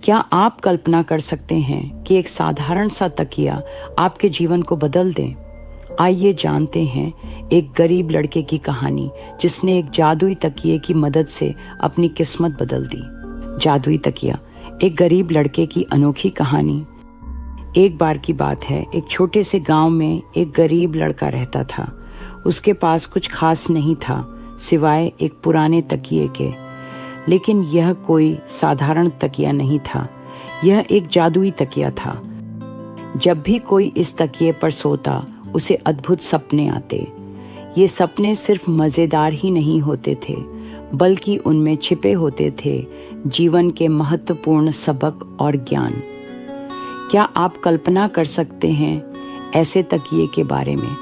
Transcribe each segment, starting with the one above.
क्या आप कल्पना कर सकते हैं कि एक साधारण सा तकिया आपके जीवन को बदल दे? आइए जानते हैं एक गरीब लड़के की कहानी जिसने एक जादुई तकिए की मदद से अपनी किस्मत बदल दी। जादुई तकिया, एक गरीब लड़के की अनोखी कहानी। एक बार की बात है, एक छोटे से गांव में एक गरीब लड़का रहता था। उसके पास कुछ खास नहीं था सिवाय एक पुराने तकिए के। लेकिन यह कोई साधारण तकिया नहीं था, यह एक जादुई तकिया था। जब भी कोई इस तकिए पर सोता उसे अद्भुत सपने आते। ये सपने सिर्फ मजेदार ही नहीं होते थे, बल्कि उनमें छिपे होते थे जीवन के महत्वपूर्ण सबक और ज्ञान। क्या आप कल्पना कर सकते हैं ऐसे तकिए के बारे में?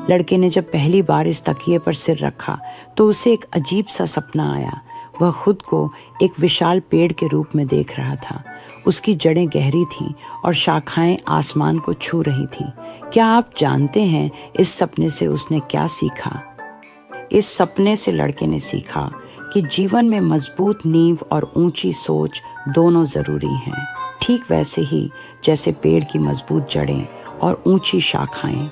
लड़के ने जब पहली बार इस तकिए पर सिर रखा तो उसे एक अजीब सा सपना आया। वह खुद को एक विशाल पेड़ के रूप में देख रहा था। उसकी जड़ें गहरी थीं और शाखाएं आसमान को छू रही थीं। क्या आप जानते हैं इस सपने से उसने क्या सीखा? इस सपने से लड़के ने सीखा कि जीवन में मजबूत नींव और ऊंची सोच दोनों जरूरी हैं। ठीक वैसे ही जैसे पेड़ की मजबूत जड़ें और ऊंची शाखाएं।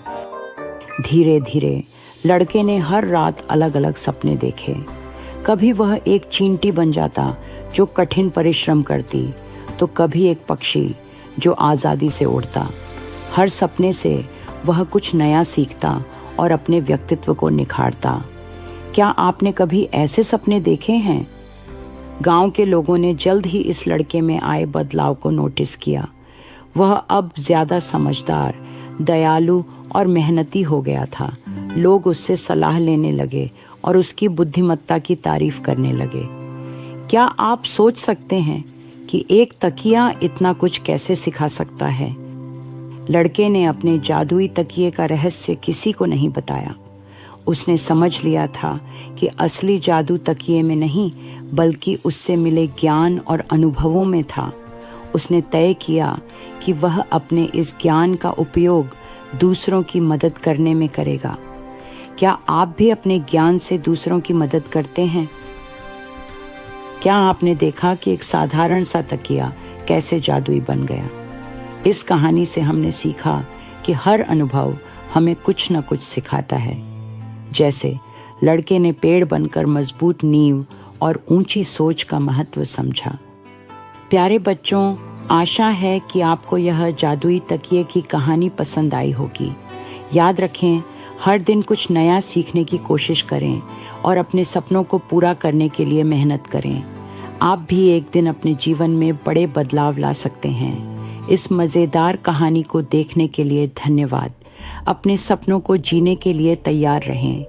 धीरे धीरे लड़के ने हर रात अलग अलग सपने देखे। कभी वह एक चींटी बन जाता जो कठिन परिश्रम करती, तो कभी एक पक्षी जो आज़ादी से उड़ता। हर सपने से वह कुछ नया सीखता और अपने व्यक्तित्व को निखारता। क्या आपने कभी ऐसे सपने देखे हैं? गांव के लोगों ने जल्द ही इस लड़के में आए बदलाव को नोटिस किया। वह अब ज्यादा समझदार, दयालु और मेहनती हो गया था। लोग उससे सलाह लेने लगे और उसकी बुद्धिमत्ता की तारीफ करने लगे। क्या आप सोच सकते हैं कि एक तकिया इतना कुछ कैसे सिखा सकता है? लड़के ने अपने जादुई तकिए का रहस्य किसी को नहीं बताया। उसने समझ लिया था कि असली जादू तकिए में नहीं, बल्कि उससे मिले ज्ञान और अनुभवों में था। उसने तय किया कि वह अपने इस ज्ञान का उपयोग दूसरों की मदद करने में करेगा। क्या आप भी अपने ज्ञान से दूसरों की मदद करते हैं? क्या आपने देखा कि एक साधारण सा तकिया कैसे जादुई बन गया? इस कहानी से हमने सीखा कि हर अनुभव हमें कुछ न कुछ सिखाता है। जैसे लड़के ने पेड़ बनकर मजबूत नींव और ऊंची सोच का महत्व समझा। प्यारे बच्चों, आशा है कि आपको यह जादुई तकिए की कहानी पसंद आई होगी। याद रखें, हर दिन कुछ नया सीखने की कोशिश करें और अपने सपनों को पूरा करने के लिए मेहनत करें। आप भी एक दिन अपने जीवन में बड़े बदलाव ला सकते हैं। इस मज़ेदार कहानी को देखने के लिए धन्यवाद। अपने सपनों को जीने के लिए तैयार रहें।